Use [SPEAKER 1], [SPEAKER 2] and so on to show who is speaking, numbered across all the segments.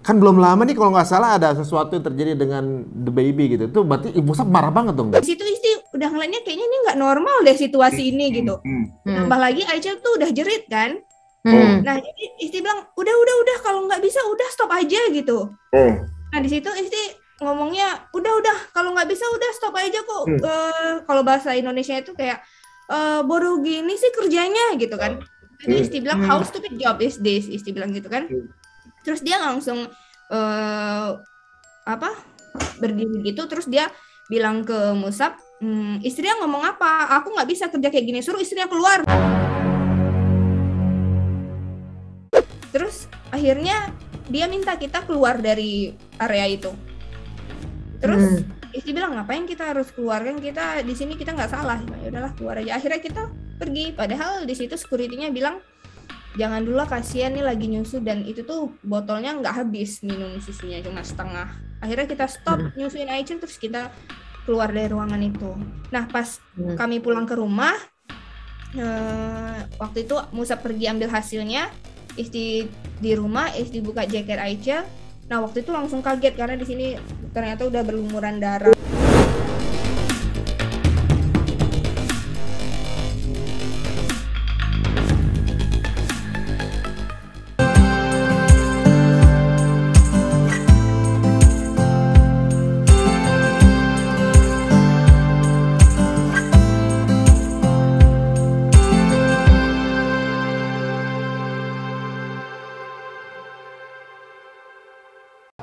[SPEAKER 1] Kan belum lama nih kalau nggak salah ada sesuatu yang terjadi dengan the baby gitu. Itu berarti ibu Musab marah banget dong.
[SPEAKER 2] Di situ istri udah ngeliatnya kayaknya ini nggak normal deh situasi ini gitu. Tambah lagi Aisyah tuh udah jerit kan. Nah jadi istri bilang udah kalau nggak bisa udah stop aja gitu. Nah di situ istri ngomongnya udah kalau nggak bisa udah stop aja kok. Kalau bahasa Indonesia itu kayak bodoh gini sih kerjanya gitu kan. Jadi istri bilang how stupid job is this, istri bilang gitu kan. Terus dia langsung berdiri gitu, terus dia bilang ke Musab, istrinya ngomong apa? Aku nggak bisa kerja kayak gini, suruh istrinya keluar. Terus akhirnya dia minta kita keluar dari area itu. Terus istri bilang ngapain kita harus keluar, kan kita di sini kita nggak salah. Ya udahlah keluar aja. Akhirnya kita pergi. Padahal di situ security-nya bilang jangan dulu, kasihan nih lagi nyusu, dan itu tuh botolnya nggak habis minum susunya, cuma setengah. Akhirnya kita stop nyusuin Aisyah, terus kita keluar dari ruangan itu. Nah pas kami pulang ke rumah, waktu itu Musab pergi ambil hasilnya, istri di rumah, istri buka jaket Aisyah. Nah waktu itu langsung kaget karena di sini ternyata udah berlumuran darah.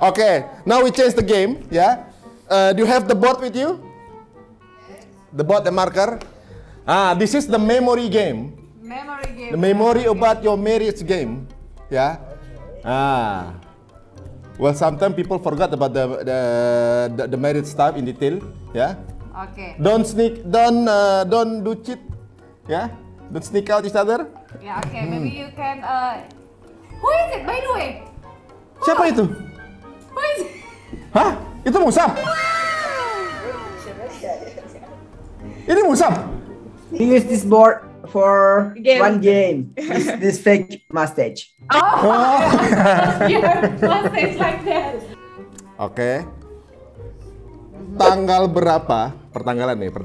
[SPEAKER 1] Okay, now we change the game, yeah. Do you have the board with you? The board, the marker. This is the memory game.
[SPEAKER 3] Memory game.
[SPEAKER 1] The memory about your marriage game, yeah. Well, sometimes people forgot about the marriage stuff in detail, yeah.
[SPEAKER 3] Okay.
[SPEAKER 1] Don't do cheat, yeah. Don't sneak out each other.
[SPEAKER 3] Yeah, okay. Maybe you can. Who is it, by the way?
[SPEAKER 1] Siapa itu?
[SPEAKER 3] Who is it?
[SPEAKER 1] Hah? Itu Musab? Ini Musab?
[SPEAKER 4] We use this board for
[SPEAKER 2] Game.
[SPEAKER 4] one game. This fake mustache.
[SPEAKER 3] Oh. Yeah, mustache like that.
[SPEAKER 1] Oke. Tanggal berapa? Pertanggalan nih.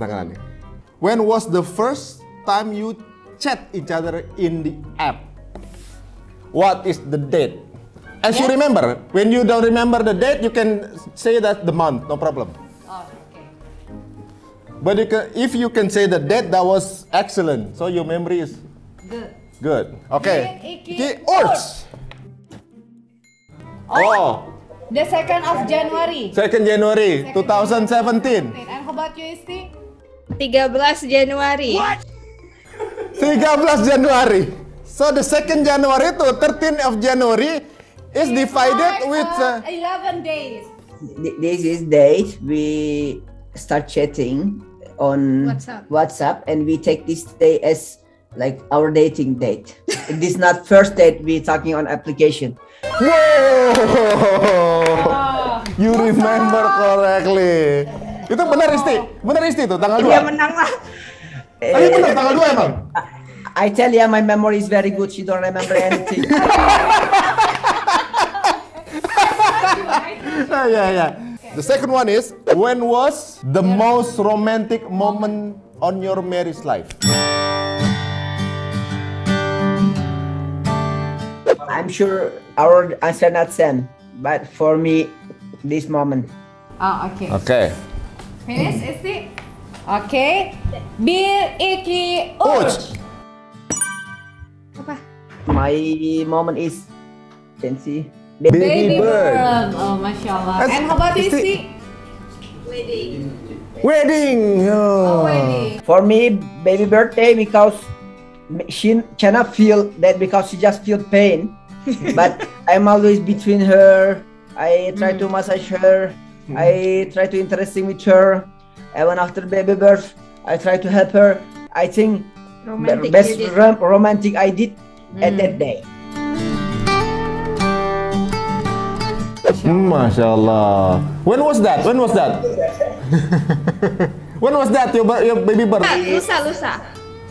[SPEAKER 1] When was the first time you chat each other in the app? What is the date? As you remember, when you don't remember the date, you can say that the month, no problem.
[SPEAKER 3] Oh, okay.
[SPEAKER 1] But if you can say the date, that was excellent. So your memory is good. Okay. Iki Urs. Oh.
[SPEAKER 3] The 2nd of January.
[SPEAKER 1] 2nd January 2017.
[SPEAKER 3] And how about you, Isti?
[SPEAKER 2] 13 Januari.
[SPEAKER 1] 13 Januari. So the 2nd January to 13th of January is divided with
[SPEAKER 3] 11 days.
[SPEAKER 4] This is date we start chatting on WhatsApp, and we take this day as like our dating date. This is not first date we talking on application.
[SPEAKER 1] Wow. You remember correctly. Itu benar Isti? Benar Isti tuh tanggal 2?
[SPEAKER 2] Dia menang lah.
[SPEAKER 1] Tapi benar tanggal 2 emang?
[SPEAKER 4] I tell you, my memory is very good. She don't remember anything.
[SPEAKER 1] Yeah. The second one is, when was the most romantic moment on your marriage life?
[SPEAKER 4] I'm sure our answer not same, but for me, this moment.
[SPEAKER 3] Oh, okay.
[SPEAKER 1] Okay.
[SPEAKER 3] Finish, Isti? Okay. Bir Iki Urs.
[SPEAKER 2] Apa?
[SPEAKER 4] My moment is, can see.
[SPEAKER 1] Baby bird.
[SPEAKER 3] Oh, Masya Allah. And how about Isti?
[SPEAKER 1] Wedding.
[SPEAKER 3] Oh, wedding.
[SPEAKER 4] For me, baby birthday because she cannot feel that because she just feel pain. But I'm always between her. I try to massage her. I try to interesting with her. And when after baby birth, I try to help her. I think best romantic I did at that day.
[SPEAKER 1] Masya Allah. When was that? When was that your baby birth?
[SPEAKER 2] Lusa.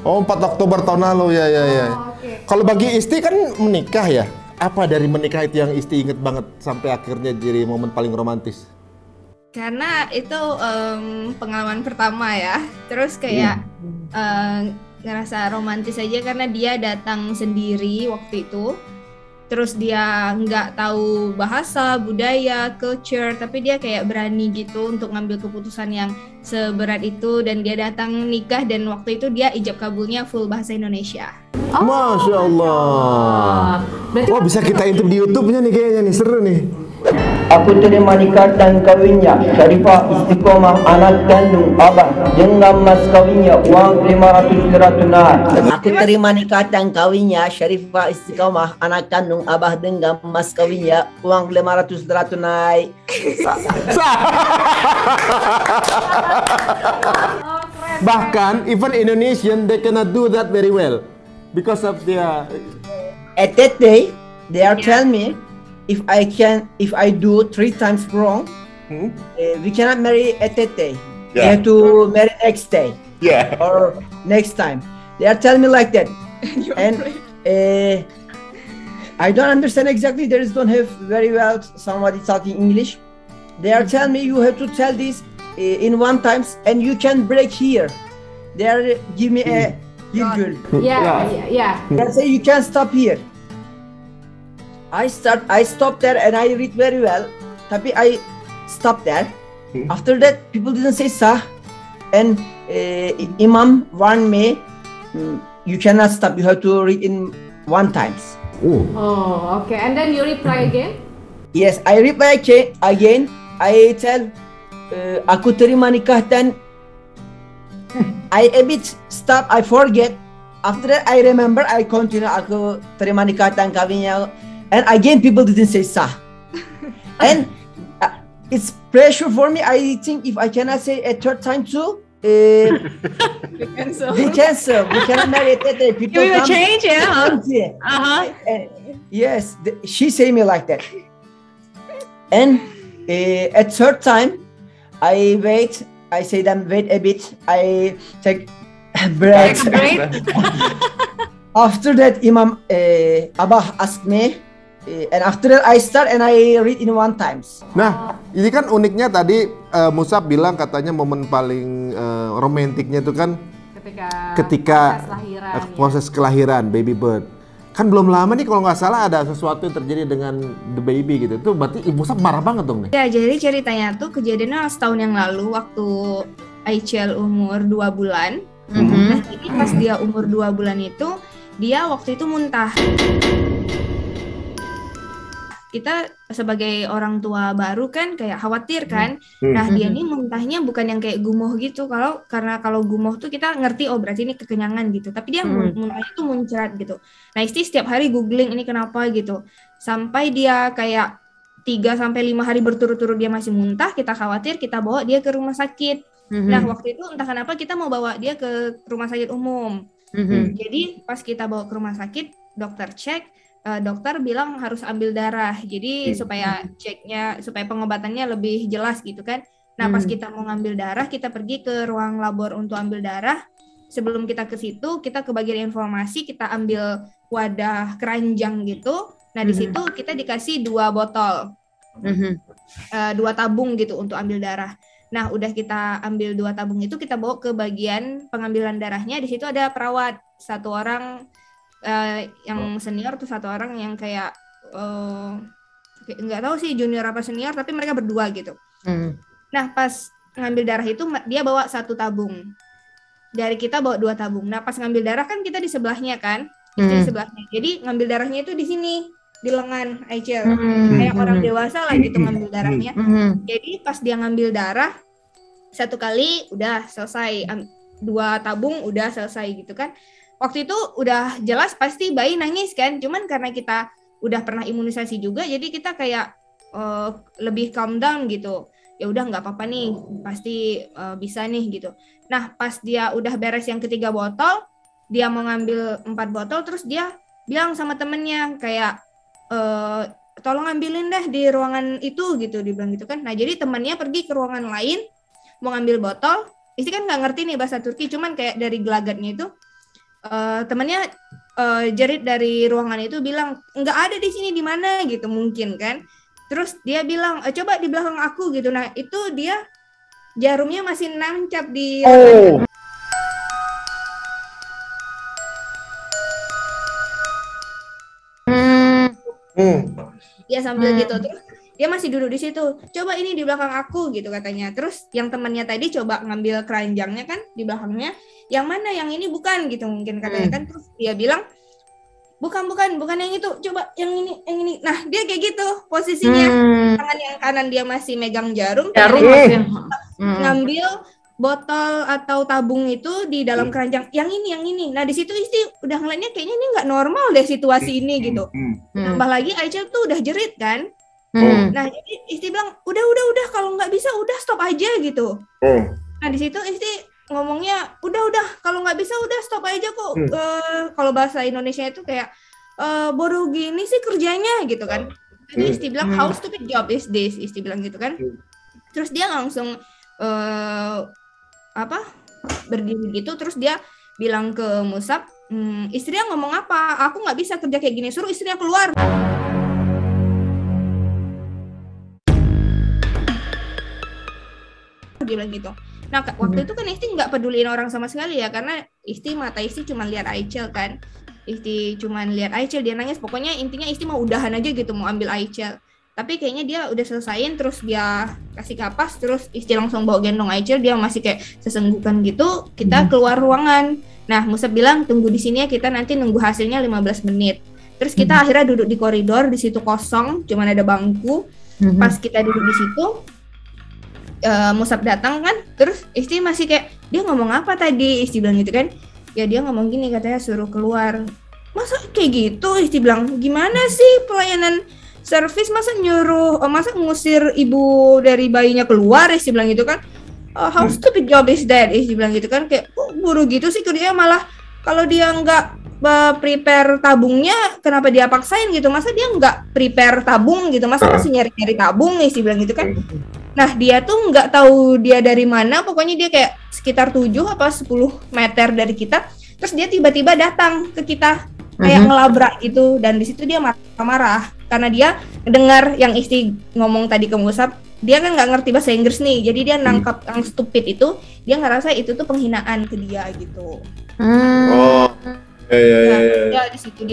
[SPEAKER 1] Oh, 4 Oktober tahun lalu ya.
[SPEAKER 3] Okay.
[SPEAKER 1] Kalau bagi istri kan menikah ya. Apa dari menikah itu yang Isti inget banget sampai akhirnya jadi momen paling romantis?
[SPEAKER 2] Karena itu pengalaman pertama ya. Terus kayak ngerasa romantis aja karena dia datang sendiri waktu itu. Terus dia nggak tahu bahasa, budaya, culture, tapi dia kayak berani gitu untuk ngambil keputusan yang seberat itu, dan dia datang nikah, dan waktu itu dia ijab kabulnya full bahasa Indonesia.
[SPEAKER 1] Masya Allah.
[SPEAKER 3] Berarti
[SPEAKER 1] Wah, bisa kita intip di YouTube-nya nih kayaknya nih, seru nih.
[SPEAKER 4] Aku terima nikah dan kawinnya Syarifah Istiqomah anak kandung abah dengan mas kawinnya uang 500 lira tunai. Aku terima nikah dan kawinnya Syarifah Istiqomah anak kandung abah dengan mas kawinnya uang 500 lira tunai.
[SPEAKER 1] Bahkan even Indonesian they cannot do that very well because of their
[SPEAKER 4] At that day, they are telling me if I do 3 times wrong, we cannot marry at that day. We
[SPEAKER 1] Yeah.
[SPEAKER 4] have to marry next day
[SPEAKER 1] yeah.
[SPEAKER 4] or next time. They are telling me like that, and I don't understand exactly. They don't have very well somebody talking English. They are telling me you have to tell this in 1 times, and you can break here. They are give me a virgule.
[SPEAKER 3] yeah.
[SPEAKER 4] They say you can stop here. I stop there and I read very well. Tapi I stop there. After that, people didn't say sah, and Imam warned me. You cannot stop. You have to read in 1 times.
[SPEAKER 3] Oh, okay. And then you reply again?
[SPEAKER 4] Yes, I reply again. I tell aku terima nikah dan I a bit stop. I forget. After that, I remember. I continue. Aku terima nikah dan kawinnya. And again, people didn't say sah. And it's pressure for me. I think if I cannot say a 3rd time too, we cancel. We cannot marry at that day. People
[SPEAKER 2] You will
[SPEAKER 4] come-
[SPEAKER 2] change, yeah?
[SPEAKER 4] Yes, she say me like that. And at 3rd time, I wait. I say them wait a bit. I take break. After that, Imam Abah asked me. And after that I start and I read in 1 times.
[SPEAKER 1] Nah, ini kan uniknya tadi Musab bilang katanya momen paling romantiknya itu kan ketika
[SPEAKER 3] proses kelahiran,
[SPEAKER 1] proses kelahiran baby birth. Kan belum lama nih kalau nggak salah ada sesuatu yang terjadi dengan the baby gitu. Itu berarti Ibu Musab marah banget dong nih.
[SPEAKER 2] Ya, jadi ceritanya tuh kejadiannya setahun yang lalu waktu Aichel umur 2 bulan. Nah, jadi pas dia umur 2 bulan itu, dia waktu itu muntah. Kita sebagai orang tua baru kan kayak khawatir kan. Nah, dia ini muntahnya bukan yang kayak gumoh gitu. Karena kalau gumoh tuh kita ngerti oh berarti ini kekenyangan gitu. Tapi dia muntahnya tuh muncrat gitu. Nah, Isti setiap hari googling ini kenapa gitu. Sampai dia kayak 3-5 hari berturut-turut dia masih muntah, kita khawatir, kita bawa dia ke rumah sakit. Nah, waktu itu entah kenapa kita mau bawa dia ke rumah sakit umum. Jadi pas kita bawa ke rumah sakit, dokter cek, dokter bilang harus ambil darah. Jadi supaya pengobatannya lebih jelas gitu kan. Nah, pas kita mau ngambil darah, kita pergi ke ruang labor untuk ambil darah. Sebelum kita ke situ, kita ke bagian informasi, kita ambil wadah keranjang gitu. Nah, di situ kita dikasih 2 botol. 2 tabung gitu untuk ambil darah. Nah, udah kita ambil 2 tabung itu, kita bawa ke bagian pengambilan darahnya. Di situ ada perawat, 1 orang yang senior tuh, 1 orang yang kayak nggak tahu sih junior apa senior, tapi mereka berdua gitu. Nah, pas ngambil darah itu dia bawa 1 tabung, dari kita bawa 2 tabung. Nah, pas ngambil darah kan kita di sebelahnya kan, di sebelahnya. Jadi ngambil darahnya itu di sini, di lengan Aichel, kayak orang dewasa lah gitu ngambil darahnya. Jadi pas dia ngambil darah 1 kali udah selesai, 2 tabung udah selesai gitu kan. Waktu itu udah jelas pasti bayi nangis kan, cuman karena kita udah pernah imunisasi juga, jadi kita kayak lebih calm down gitu. Ya udah nggak apa-apa nih, pasti bisa nih gitu. Nah, pas dia udah beres yang ketiga botol, dia mau ngambil 4 botol, terus dia bilang sama temennya kayak tolong ambilin deh di ruangan itu gitu, dibilang gitu kan. Nah, jadi temannya pergi ke ruangan lain mau ngambil botol. Isti kan nggak ngerti nih bahasa Turki, cuman kayak dari gelagatnya itu temannya jerit dari ruangan itu bilang nggak ada di sini, di mana gitu mungkin kan. Terus dia bilang coba di belakang aku gitu. Nah itu dia jarumnya masih nancap di lengannya. Dia sambil gitu terus dia masih duduk di situ. Coba ini di belakang aku gitu katanya. Terus yang temannya tadi coba ngambil keranjangnya kan di belakangnya. Yang mana? Yang ini bukan gitu mungkin katanya kan. Terus dia bilang bukan yang itu. Coba yang ini. Nah dia kayak gitu posisinya. Tangan yang kanan dia masih megang jarum. Ngambil botol atau tabung itu di dalam keranjang. Yang ini. Nah di situ istri udah ngeliatnya kayaknya ini nggak normal deh situasi ini gitu. Tambah lagi Aicha tuh udah jerit kan. Nah jadi istri bilang udah kalau nggak bisa udah stop aja gitu. Nah di situ istri ngomongnya udah kalau nggak bisa udah stop aja kok. Kalau bahasa Indonesia itu kayak bodoh gini sih kerjanya gitu kan. Jadi istri bilang how stupid job is this, istri bilang gitu kan. Terus dia langsung berdiri gitu. Terus dia bilang ke Musab, istrinya ngomong apa? Aku nggak bisa kerja kayak gini, suruh istrinya keluar. Dia bilang gitu. Nah waktu itu kan Isti nggak peduliin orang sama sekali ya, karena mata Isti cuma lihat Aichel kan. Isti cuma lihat Aichel, dia nangis. Pokoknya intinya Isti mau udahan aja gitu, mau ambil Aichel. Tapi kayaknya dia udah selesaiin, terus dia kasih kapas, terus Isti langsung bawa gendong Aichel. Dia masih kayak sesenggukan gitu. Kita keluar ruangan. Nah Musab bilang tunggu di sini ya, kita nanti nunggu hasilnya 15 menit. Terus kita akhirnya duduk di koridor, di situ kosong, cuma ada bangku. Pas kita duduk di situ, Musab datang kan, terus Isti masih kayak dia ngomong apa tadi, Isti bilang gitu kan. Ya dia ngomong gini, katanya suruh keluar. Masa kayak gitu? Isti bilang gimana sih pelayanan servis, masa ngusir ibu dari bayinya keluar, Isti bilang gitu kan. How stupid job is that, Isti bilang gitu kan. Kayak buru gitu sih kerjanya, malah kalau dia nggak prepare tabungnya, kenapa dia paksain gitu? Masa dia nggak prepare tabung gitu? Masa masih nyari-nyari tabung, Isti bilang gitu kan. Nah dia tuh nggak tahu dia dari mana, pokoknya dia kayak sekitar 7 apa 10 meter dari kita. Terus dia tiba-tiba datang ke kita kayak ngelabrak gitu, dan di situ dia marah-marah karena dia dengar yang Isti ngomong tadi ke Musab. Dia kan nggak ngerti bahasa Inggris nih, jadi dia nangkap yang stupid itu, dia ngerasa itu tuh penghinaan ke dia gitu. Ya di situ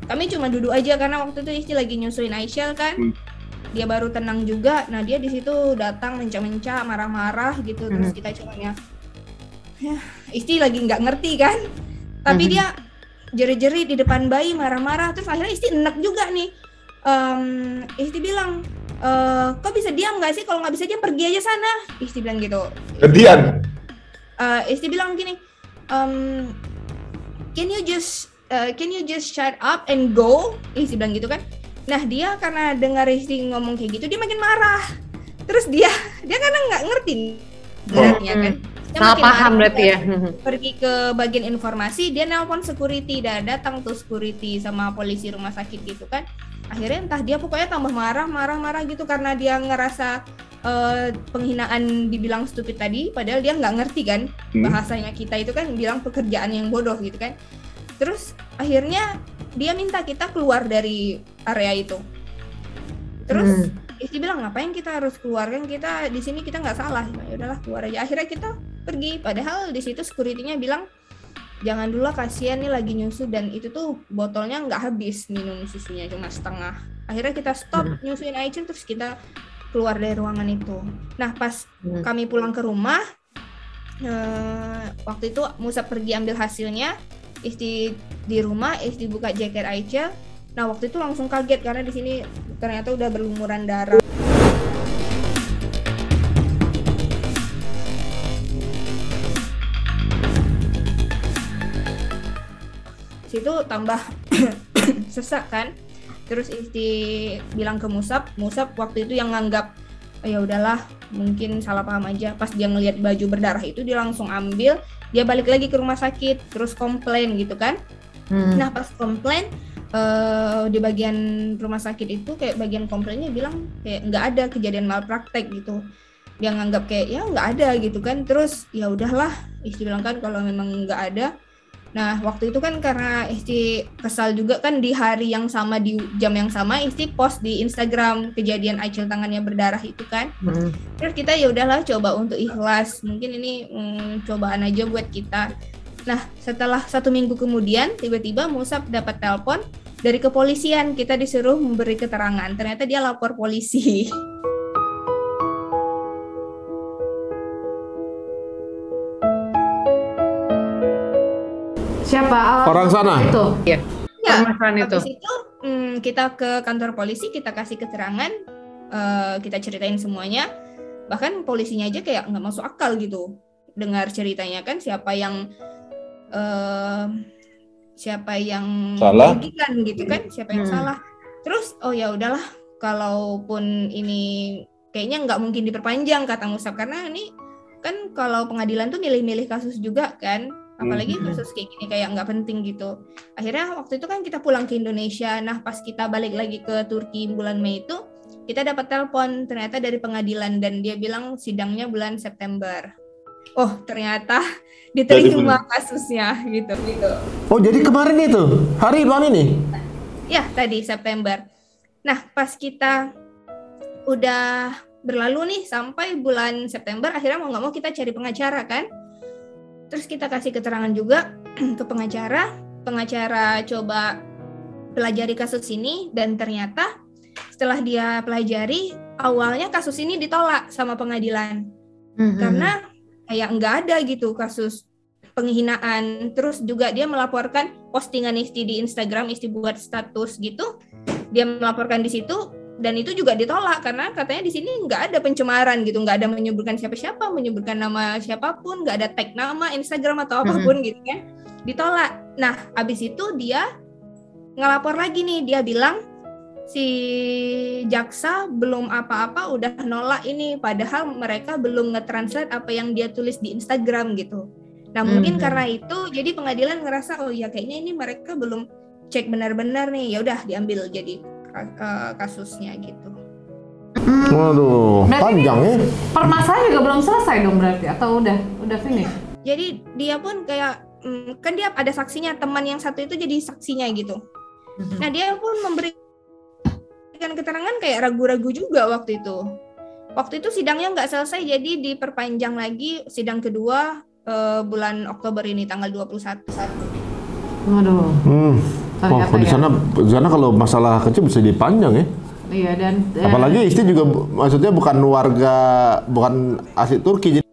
[SPEAKER 2] kami cuma duduk aja karena waktu itu Isti lagi nyusuin Aichel kan. Dia baru tenang juga. Nah dia di situ datang mencak-mencak, marah-marah gitu. Terus kita cuma ya Isti lagi nggak ngerti kan, tapi dia jerit-jerit di depan bayi, marah-marah. Terus akhirnya Isti enek juga nih. Isti bilang, kok bisa diam nggak sih? Kalau nggak bisa diam pergi aja sana, Isti bilang gitu.
[SPEAKER 1] Kedian.
[SPEAKER 2] Isti bilang gini, can you just shut up and go, Isti bilang gitu kan. Nah dia karena dengar Isti ngomong kayak gitu, dia makin marah. Terus dia karena nggak ngerti beratnya kan. Dia
[SPEAKER 5] salah paham berarti ya.
[SPEAKER 2] Pergi ke bagian informasi, dia nelpon security, dan datang tuh security sama polisi rumah sakit gitu kan. Akhirnya entah dia pokoknya tambah marah gitu karena dia ngerasa penghinaan dibilang stupid tadi, padahal dia nggak ngerti kan bahasanya kita itu kan bilang pekerjaan yang bodoh gitu kan. Terus akhirnya dia minta kita keluar dari area itu. Terus Isti bilang ngapain kita harus keluar, kan kita di sini kita nggak salah. Ya udahlah keluar aja. Akhirnya kita pergi. Padahal di situ security-nya bilang jangan dulu, kasihan nih lagi nyusu, dan itu tuh botolnya nggak habis minum susunya, cuma setengah. Akhirnya kita stop nyusuin Aichel, terus kita keluar dari ruangan itu. Nah pas kami pulang ke rumah, waktu itu Musab pergi ambil hasilnya, Isti di rumah, Isti buka jaket Aichel. Nah waktu itu langsung kaget karena di sini ternyata udah berlumuran darah. Situ tambah sesak kan. Terus Isti bilang ke Musab waktu itu yang nganggap ya udahlah mungkin salah paham aja. Pas dia ngelihat baju berdarah itu dia langsung ambil, dia balik lagi ke rumah sakit terus komplain gitu kan. Nah pas komplain di bagian rumah sakit itu kayak bagian komplainnya bilang kayak nggak ada kejadian malpraktek gitu. Dia nganggap kayak ya nggak ada gitu kan. Terus ya udahlah Isti bilang kan kalau memang nggak ada Nah, waktu itu kan karena Isti kesal juga kan di hari yang sama, di jam yang sama, Isti post di Instagram kejadian Acil tangannya berdarah itu kan. Terus kita ya udahlah coba untuk ikhlas. Mungkin ini cobaan aja buat kita. Nah, setelah 1 minggu kemudian, tiba-tiba Musab dapat telepon dari kepolisian. Kita disuruh memberi keterangan. Ternyata dia lapor polisi.
[SPEAKER 3] Siapa?
[SPEAKER 1] Orang sana?
[SPEAKER 3] Itu.
[SPEAKER 5] Iya.
[SPEAKER 2] Ya,
[SPEAKER 5] Permasalahan itu.
[SPEAKER 2] habis itu kita ke kantor polisi, kita kasih keterangan, kita ceritain semuanya. Bahkan polisinya aja kayak nggak masuk akal gitu dengar ceritanya kan, siapa yang
[SPEAKER 1] Salah?
[SPEAKER 2] merugikan gitu kan, siapa yang salah. Terus oh ya udahlah, kalaupun ini kayaknya nggak mungkin diperpanjang kata Musab, karena ini kan kalau pengadilan tuh milih-milih kasus juga kan. Apalagi kasus kayak gini kayak nggak penting gitu. Akhirnya waktu itu kan kita pulang ke Indonesia. Nah pas kita balik lagi ke Turki bulan Mei itu, kita dapat telepon ternyata dari pengadilan dan dia bilang sidangnya bulan September. Oh ternyata diterima kasusnya gitu.
[SPEAKER 1] Oh jadi kemarin itu hari bulan ini?
[SPEAKER 2] Ya tadi September. Nah pas kita udah berlalu nih sampai bulan September, akhirnya mau nggak mau kita cari pengacara kan. Terus kita kasih keterangan juga ke pengacara coba pelajari kasus ini, dan ternyata setelah dia pelajari, awalnya kasus ini ditolak sama pengadilan. Karena kayak nggak ada gitu kasus penghinaan. Terus juga dia melaporkan postingan Isti di Instagram, Isti buat status gitu, dia melaporkan di situ. Dan itu juga ditolak karena katanya di sini nggak ada pencemaran gitu, nggak ada menyebutkan siapa-siapa, menyebutkan nama siapapun, nggak ada tag nama Instagram atau apapun gitu kan, ditolak. Nah abis itu dia ngelapor lagi nih, dia bilang si jaksa belum apa-apa udah nolak ini, padahal mereka belum nge-translate apa yang dia tulis di Instagram gitu. Nah mungkin karena itu jadi pengadilan ngerasa oh ya kayaknya ini mereka belum cek benar-benar nih, ya udah diambil jadi kasusnya gitu.
[SPEAKER 1] Waduh,
[SPEAKER 3] Berarti
[SPEAKER 1] panjang ya.
[SPEAKER 3] Permasalahan juga belum selesai dong berarti, atau udah finish?
[SPEAKER 2] Jadi dia pun kayak kan dia ada saksinya, teman yang satu itu jadi saksinya gitu. Nah dia pun memberikan keterangan kayak ragu-ragu juga waktu itu. Waktu itu sidangnya nggak selesai, jadi diperpanjang lagi sidang kedua bulan Oktober ini tanggal 21.
[SPEAKER 3] Waduh.
[SPEAKER 1] Oh, di sana kalau masalah kecil bisa dipanjang ya.
[SPEAKER 3] Iya, dan
[SPEAKER 1] apalagi Isti juga maksudnya bukan asli Turki. Jadi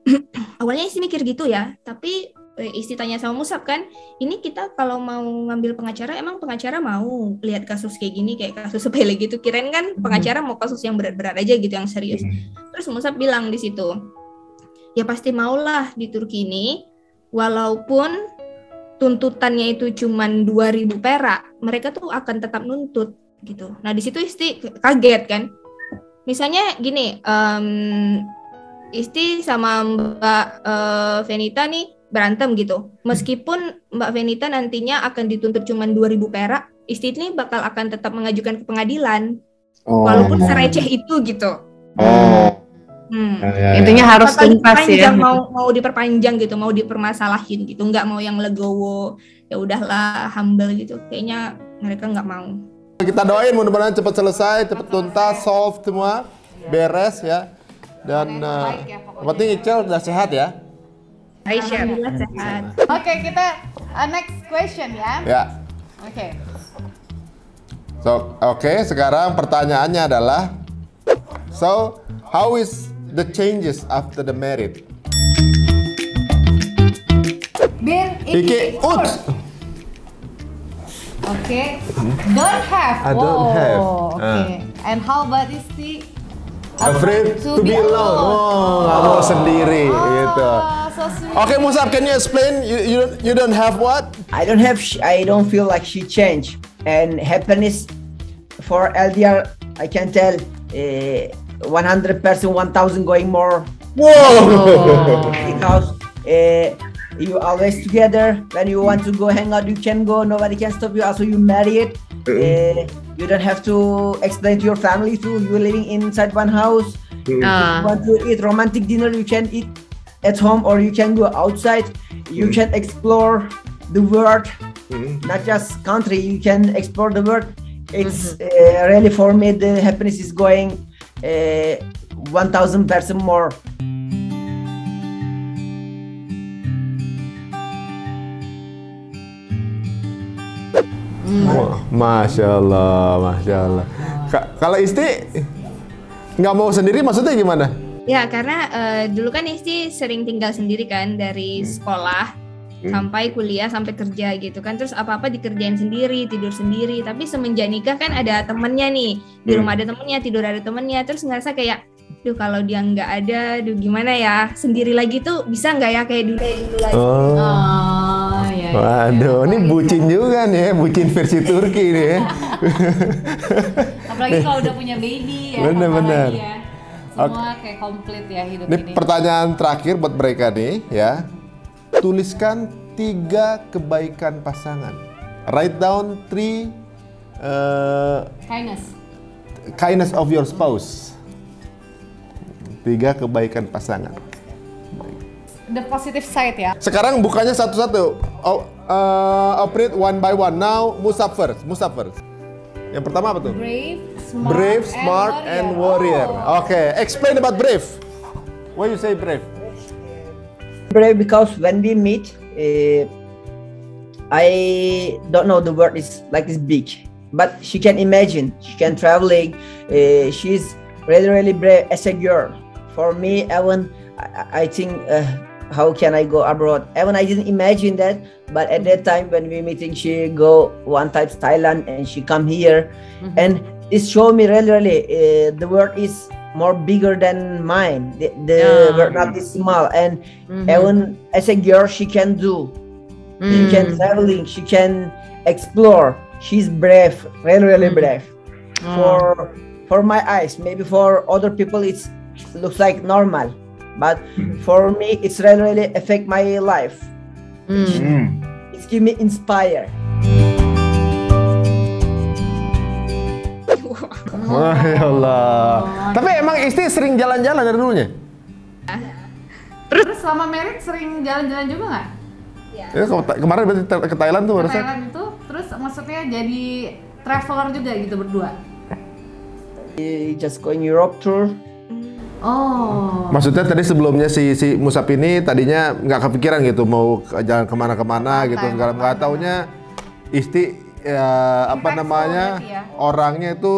[SPEAKER 2] awalnya Isti mikir gitu ya, tapi Isti tanya sama Musab kan, ini kita kalau mau ngambil pengacara, emang pengacara mau lihat kasus kayak gini, kayak kasus sepele gitu. Kirain kan pengacara mau kasus yang berat-berat aja gitu, yang serius. Terus Musab bilang di situ, ya pasti maulah di Turki ini, walaupun tuntutannya itu cuman 2.000 perak, mereka tuh akan tetap nuntut gitu. Nah di situ Isti kaget kan. Misalnya gini, Isti sama Mbak Venita nih berantem gitu. Meskipun Mbak Venita nantinya akan dituntut cuman 2.000 perak, Isti ini bakal akan tetap mengajukan ke pengadilan, walaupun sereceh itu gitu.
[SPEAKER 5] Intinya harus tuntas ya.
[SPEAKER 2] Mau diperpanjang gitu, mau dipermasalahin gitu, nggak mau yang legowo, ya udahlah humble gitu. Kayaknya mereka nggak mau.
[SPEAKER 1] kita doain mudah-mudahan cepat selesai, cepat tuntas, solve semua, beres ya. Dan yang penting Icel udah sehat ya.
[SPEAKER 2] Alhamdulillah sehat.
[SPEAKER 3] Oke, kita next question ya.
[SPEAKER 1] Ya.
[SPEAKER 3] Oke.
[SPEAKER 1] Oke, sekarang pertanyaannya adalah, so how is the changes after the marriage? Iki ut.
[SPEAKER 3] Okay. Don't have.
[SPEAKER 1] I don't have.
[SPEAKER 3] Okay. And how about Isti?
[SPEAKER 1] Afraid to be alone. Oh, nggak mau sendiri gitu.
[SPEAKER 3] So sweet.
[SPEAKER 1] Oke, Musab, can you explain? You don't have what?
[SPEAKER 4] I don't feel like she changed. And happiness for LDR, I can tell 100%, 1,000 going more.
[SPEAKER 1] Wow.
[SPEAKER 4] Because you always together. When you want to go hang out, you can go. Nobody can stop you. Also, you married. You don't have to explain to your family too. You're living inside one house. If you want to eat romantic dinner, you can eat at home or you can go outside. You can explore. the world, not just country. You can explore the world. It's really for me the happiness is going 1000% more.
[SPEAKER 1] Wah, Masya Allah. Kalau Isti nggak mau sendiri maksudnya gimana?
[SPEAKER 2] Ya karena dulu kan Isti sering tinggal sendiri kan dari sekolah sampai kuliah sampai kerja gitu kan, terus apa-apa dikerjain sendiri, tidur sendiri. Tapi semenjak nikah kan ada temennya nih, di rumah ada temennya, tidur ada temennya, terus ngerasa kayak duh kalau dia nggak ada, duh gimana ya, sendiri lagi tuh bisa nggak ya kayak dulu lagi.
[SPEAKER 3] Ya.
[SPEAKER 1] Waduh, ini bucin juga nih ya, bucin versi Turki nih ya.
[SPEAKER 3] Apalagi kalau udah punya baby ya.
[SPEAKER 1] Bener-bener.
[SPEAKER 3] Ya. Semua kayak komplit ya hidup
[SPEAKER 1] Ini
[SPEAKER 3] ini.
[SPEAKER 1] pertanyaan terakhir buat mereka nih ya. Tuliskan 3 kebaikan pasangan. Write down 3 kindness of your spouse. 3 kebaikan pasangan.
[SPEAKER 3] The positive side ya.
[SPEAKER 1] Sekarang bukanya satu-satu. Operate one by one. Now Musab first. Yang pertama apa tuh?
[SPEAKER 3] Brave,
[SPEAKER 1] smart, and warrior. Okay, explain about brave. Why you say brave?
[SPEAKER 4] Brave because when we meet, I don't know the word is like this big, but she can imagine, she can traveling. She's really brave as a girl. For me, Evan, I think how can I go abroad? Evan, I didn't imagine that, but at that time when we meeting, she go one time to Thailand and she come here, and this show me really the world is more bigger than mine. The world not this small, and Evan as a girl she can do. She can traveling, she can explore. She's brave, really brave. For my eyes, maybe for other people it looks like normal, but for me it's really affect my life. It's give me inspire.
[SPEAKER 1] Wah, ya Allah. Tapi emang Isti sering jalan-jalan dari dulunya?
[SPEAKER 3] Terus selama married sering jalan-jalan juga nggak?
[SPEAKER 1] Ya, kemarin berarti ke Thailand tuh
[SPEAKER 3] Ke
[SPEAKER 1] harusnya.
[SPEAKER 3] Thailand itu, terus maksudnya jadi traveler juga gitu berdua?
[SPEAKER 4] Just going Europe tour.
[SPEAKER 3] Oh.
[SPEAKER 1] Maksudnya tadi sebelumnya si Musab ini tadinya nggak kepikiran gitu mau jalan kemana-kemana gitu, nggak taunya Isti ya, apa namanya
[SPEAKER 3] berarti ya?
[SPEAKER 1] orangnya itu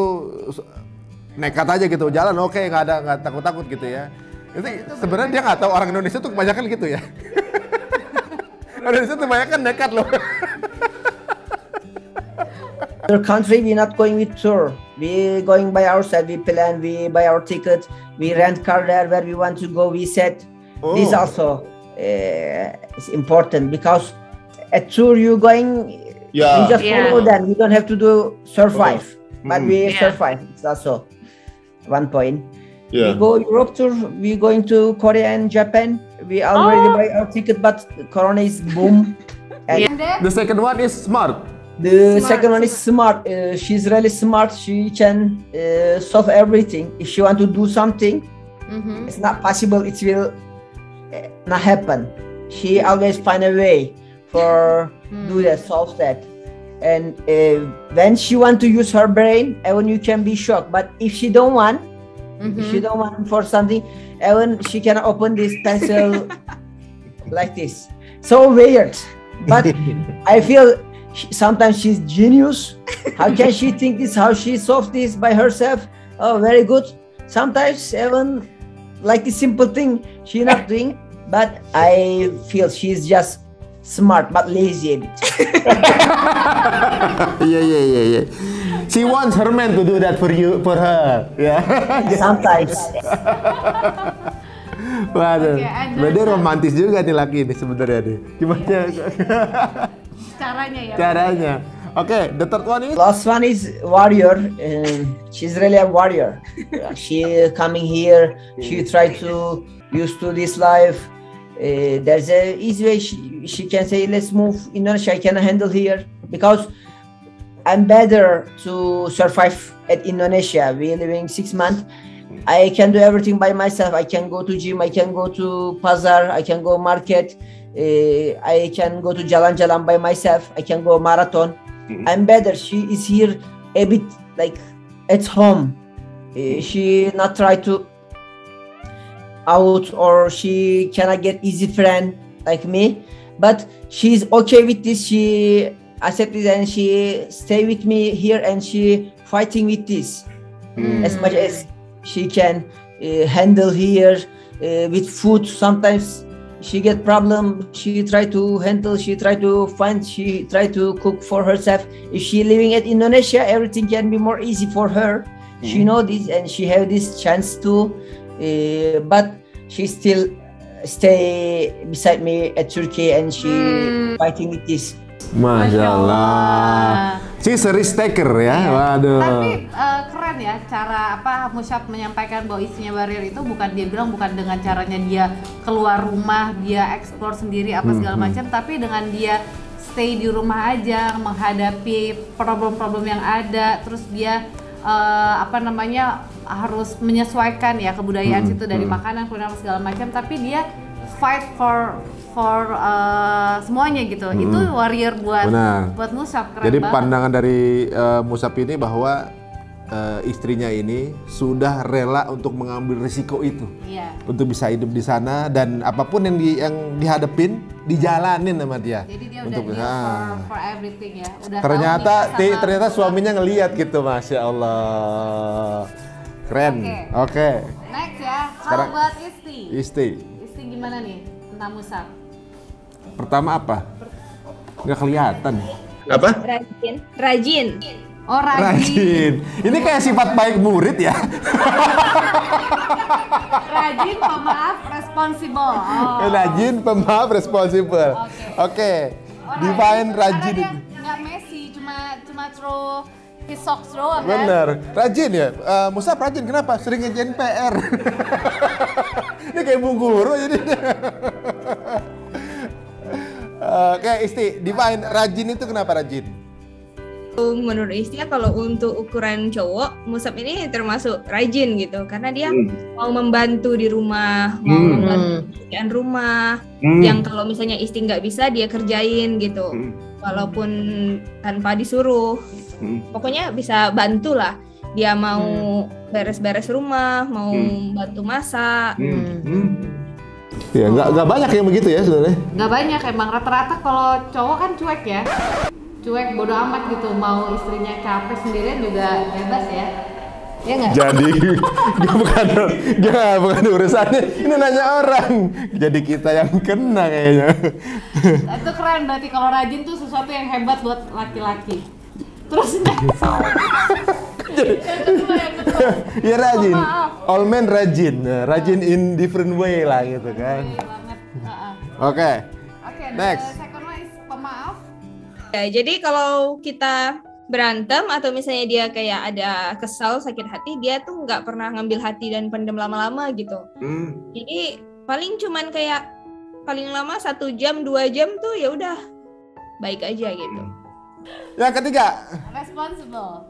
[SPEAKER 1] nekat aja gitu jalan, oke nggak takut gitu ya. Itu sebenarnya dia nggak tahu orang Indonesia tuh kebanyakan gitu ya. Indonesia tuh kebanyakan nekat loh.
[SPEAKER 4] Other country we not going with tour. We going by ourselves. We plan. We buy our ticket. We rent car there where we want to go. We set. This also is important because at tour you going.
[SPEAKER 1] Yeah.
[SPEAKER 4] You just follow them. You don't have to do survive, but we survive. It's also one point.
[SPEAKER 1] Yeah.
[SPEAKER 4] We go Europe tour. We going to Korea and Japan. We already buy our ticket, but Corona is boom. And
[SPEAKER 3] And then,
[SPEAKER 1] The second one is smart.
[SPEAKER 4] the second one is smart. She's really smart. She can solve everything. If she want to do something, it's not possible. It will not happen. She always find a way for do that, solve that. And when she want to use her brain, even you can be shocked. But if she don't want, if she don't want for something, even she can open this pencil like this. So weird. But I feel. Sometimes she's genius. How can she think this? How she solve this by herself? Oh, very good. Sometimes even like the simple thing she not doing, but I feel she's just smart but lazy a bit.
[SPEAKER 1] Yeah. She wants her man to do that for her. Yeah.
[SPEAKER 4] Sometimes.
[SPEAKER 1] Waduh.
[SPEAKER 3] Okay, and
[SPEAKER 1] Berarti romantis juga nih laki ini sebenarnya nih. Gimana
[SPEAKER 3] caranya ya.
[SPEAKER 1] caranya? Okay, the third one is
[SPEAKER 4] Last one is warrior. She's really a warrior. She coming here. She try to used to this life. There's a easy way she can say, let's move Indonesia. I can handle here because I'm better to survive at Indonesia. We living 6 months. I can do everything by myself. I can go to gym. I can go to Pazar. I can go market. I can go to jalan-jalan by myself. I can go marathon. I'm better. She is here a bit like at home. She not try to out, or she cannot get easy friend like me. But she's okay with this. She accept this and she stay with me here, and she fighting with this as much as she can handle here with food. Sometimes she get problem, she try to handle, she try to find, she try to cook for herself. If she living at Indonesia, everything can be more easy for her. She know this and she have this chance too, but she still stay beside me at Turkey, and she fighting with this.
[SPEAKER 1] Masya Allah. She's a risk taker ya. Waduh.
[SPEAKER 3] Tapi keren ya cara Musyab menyampaikan bahwa istrinya Barir itu bukan, dia bilang bukan dengan caranya dia keluar rumah, dia explore sendiri apa segala macam, tapi dengan dia stay di rumah aja menghadapi problem-problem yang ada, terus dia harus menyesuaikan ya kebudayaan situ dari makanan, kuliner segala macam, tapi dia fight for semuanya gitu. Itu warrior buat Musyab, keren
[SPEAKER 1] Jadi
[SPEAKER 3] banget.
[SPEAKER 1] pandangan dari Musyab ini bahwa istrinya ini sudah rela untuk mengambil risiko itu, untuk bisa hidup di sana, dan apapun yang dihadapin dijalanin sama dia.
[SPEAKER 3] Jadi dia
[SPEAKER 1] untuk
[SPEAKER 3] udah for everything ya. Udah
[SPEAKER 1] ternyata suaminya ngelihat gitu, Masya Allah. Keren. Oke.
[SPEAKER 3] Next ya.
[SPEAKER 1] Sekarang
[SPEAKER 3] How about Isti?
[SPEAKER 1] Isti
[SPEAKER 3] Gimana nih tentang Musyab?
[SPEAKER 1] pertama apa? Nggak kelihatan.
[SPEAKER 6] Apa?
[SPEAKER 2] Rajin.
[SPEAKER 3] Oh, rajin.
[SPEAKER 1] Ini kayak sifat baik murid ya.
[SPEAKER 3] Rajin, pemaaf, responsible. Oh.
[SPEAKER 1] Rajin, pemaaf, responsible. Oke. Define rajin.
[SPEAKER 3] Karena dia nggak Messi, cuma throw his socks throw kan?
[SPEAKER 1] Bener. Rajin ya. Musyab rajin, kenapa? Sering ngerjain PR. Ini kayak bu guru jadi. Oke, Isti, define rajin itu kenapa rajin?
[SPEAKER 2] Menurut Isti kalau untuk ukuran cowok, Musyab ini termasuk rajin gitu, karena dia mau membantu di rumah, mau membantu pekerjaan rumah, yang kalau misalnya Isti nggak bisa dia kerjain gitu, walaupun tanpa disuruh. Pokoknya bisa bantu lah. Dia mau beres-beres rumah, mau bantu masak.
[SPEAKER 1] Ya, nggak banyak yang begitu ya sebenarnya.
[SPEAKER 3] Nggak banyak emang, rata-rata kalau cowok kan cuek ya. Cuek, bodo amat gitu, mau istrinya capek sendirian juga bebas ya. Ya nggak?
[SPEAKER 1] Jadi bukan urusannya, ini nanya orang. Jadi kita yang kena kayaknya.
[SPEAKER 3] Itu keren berarti, kalau rajin tuh sesuatu yang hebat buat laki-laki. Terus next.
[SPEAKER 1] Ya rajin. All men rajin. Rajin in different way lah gitu kan. Oke. Next.
[SPEAKER 3] The second one is pemaaf.
[SPEAKER 2] Ya, jadi kalau kita berantem atau misalnya dia kayak ada kesal, sakit hati, dia tuh nggak pernah ngambil hati dan pendam lama-lama gitu. Jadi paling cuman kayak paling lama 1 jam 2 jam tuh ya udah baik aja gitu.
[SPEAKER 1] Yang ketiga,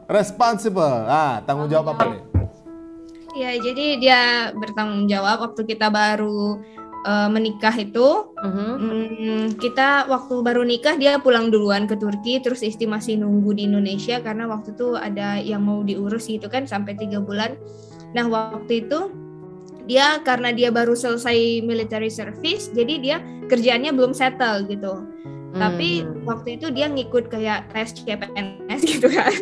[SPEAKER 1] responsible. Tanggung jawab apa nih?
[SPEAKER 2] Ya, jadi dia bertanggung jawab. Waktu kita baru menikah itu, kita waktu baru nikah dia pulang duluan ke Turki, terus Isti masih nunggu di Indonesia karena waktu itu ada yang mau diurus gitu kan sampai 3 bulan. Nah waktu itu dia karena dia baru selesai military service, jadi dia kerjaannya belum settle gitu. Tapi waktu itu dia ngikut kayak tes CPNS gitu kan.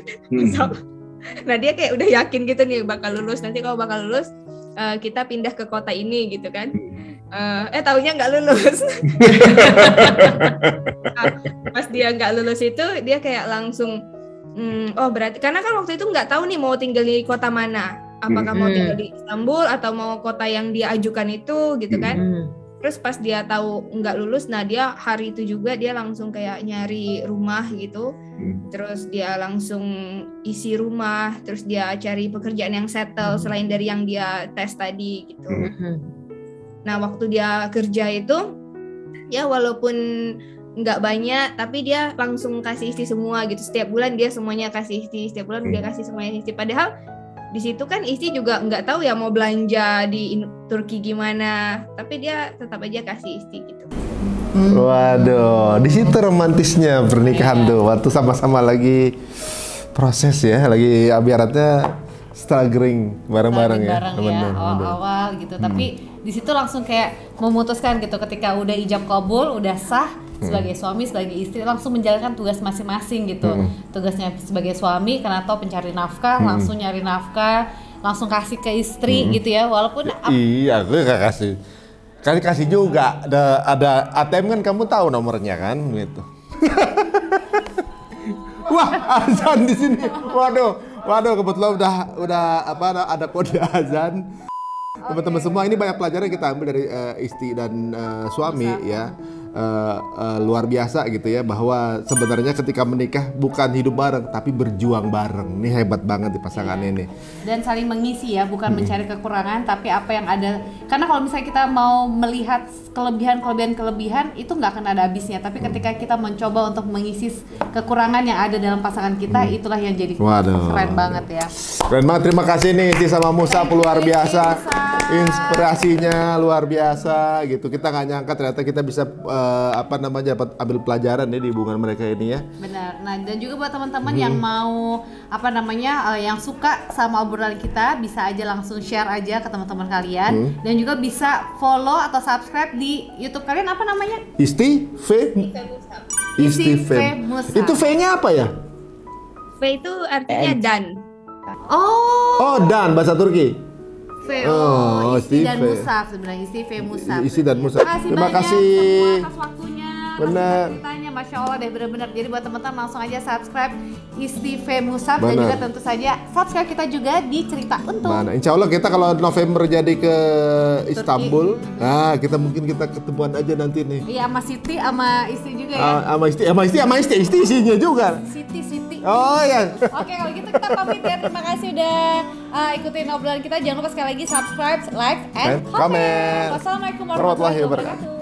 [SPEAKER 2] Nah dia kayak udah yakin gitu nih bakal lulus. Nanti kalau bakal lulus kita pindah ke kota ini gitu kan. Taunya nggak lulus. Pas dia nggak lulus itu dia kayak langsung berarti karena kan waktu itu nggak tahu nih mau tinggal di kota mana. Apakah mau tinggal di Istanbul atau mau kota yang dia ajukan itu gitu kan. Terus pas dia tahu nggak lulus, nah dia hari itu juga dia langsung kayak nyari rumah gitu. Terus dia langsung isi rumah, terus dia cari pekerjaan yang settle selain dari yang dia tes tadi gitu. Nah waktu dia kerja itu, ya walaupun nggak banyak, tapi dia langsung kasih Isti semua gitu. Setiap bulan dia semuanya kasih Isti, setiap bulan dia kasih semuanya Isti. Padahal di situ kan Isti juga nggak tahu ya mau belanja di Turki gimana, tapi dia tetap aja kasih Isti gitu.
[SPEAKER 1] Waduh, di situ romantisnya pernikahan tuh, waktu sama-sama lagi proses ya, lagi ibaratnya struggling bareng-bareng ya,
[SPEAKER 3] ya awal-awal gitu. Tapi di situ langsung kayak memutuskan gitu, ketika udah ijab kabul, udah sah sebagai suami, sebagai istri, langsung menjalankan tugas masing-masing gitu. Tugasnya sebagai suami karena tahu pencari nafkah, langsung nyari nafkah, langsung kasih ke istri gitu ya, walaupun
[SPEAKER 1] iya, gue gak kasih. Kasih juga, ada ATM kan, kamu tahu nomornya kan, gitu. Wah, azan di sini. Waduh, kebetulan udah ada kode azan. Teman-teman semua, ini banyak pelajaran yang kita ambil dari istri dan suami ya. Luar biasa gitu ya, bahwa sebenarnya ketika menikah bukan hidup bareng tapi berjuang bareng. Ini hebat banget di pasangan ini.
[SPEAKER 3] Dan saling mengisi ya, bukan mencari kekurangan tapi apa yang ada. Karena kalau misalnya kita mau melihat kelebihan itu nggak akan ada habisnya, tapi ketika kita mencoba untuk mengisi kekurangan yang ada dalam pasangan kita, itulah yang jadi keren banget ya.
[SPEAKER 1] Keren banget, terima kasih nih Isti sama Musab, luar biasa. Inspirasinya luar biasa gitu. Kita nggak nyangka ternyata kita bisa dapat ambil pelajaran ya di hubungan mereka ini ya.
[SPEAKER 3] Benar. Nah, dan juga buat teman-teman yang mau yang suka sama obrolan kita, bisa aja langsung share aja ke teman-teman kalian, dan juga bisa follow atau subscribe di YouTube kalian, apa namanya?
[SPEAKER 1] Isti Fe Musab. Itu V-nya apa ya?
[SPEAKER 2] V itu artinya dan.
[SPEAKER 3] Oh,
[SPEAKER 1] dan bahasa Turki.
[SPEAKER 3] Isti dan Musab sebenarnya, Isti Fe Musab.
[SPEAKER 1] Isti dan Musab.
[SPEAKER 3] Terima kasih semua atas waktunya.
[SPEAKER 1] Benar.
[SPEAKER 3] Ceritanya, Masya Allah deh, benar-benar. Jadi buat teman-teman langsung aja subscribe Isti Fe Musab, dan juga tentu saja subscribe kita juga di Cerita Untung.
[SPEAKER 1] Insya Allah kita kalau November jadi ke Istanbul, nah kita ketemuan aja nanti nih.
[SPEAKER 3] Iya, sama Siti, sama istri juga ya.
[SPEAKER 1] Sama istri isinya juga.
[SPEAKER 3] Siti.
[SPEAKER 1] Oh ya.
[SPEAKER 3] Oke, kalau gitu kita pamit ya. Terima kasih udah ikutin obrolan kita. Jangan lupa sekali lagi subscribe, like, and comment. Wassalamualaikum warahmatullahi wabarakatuh.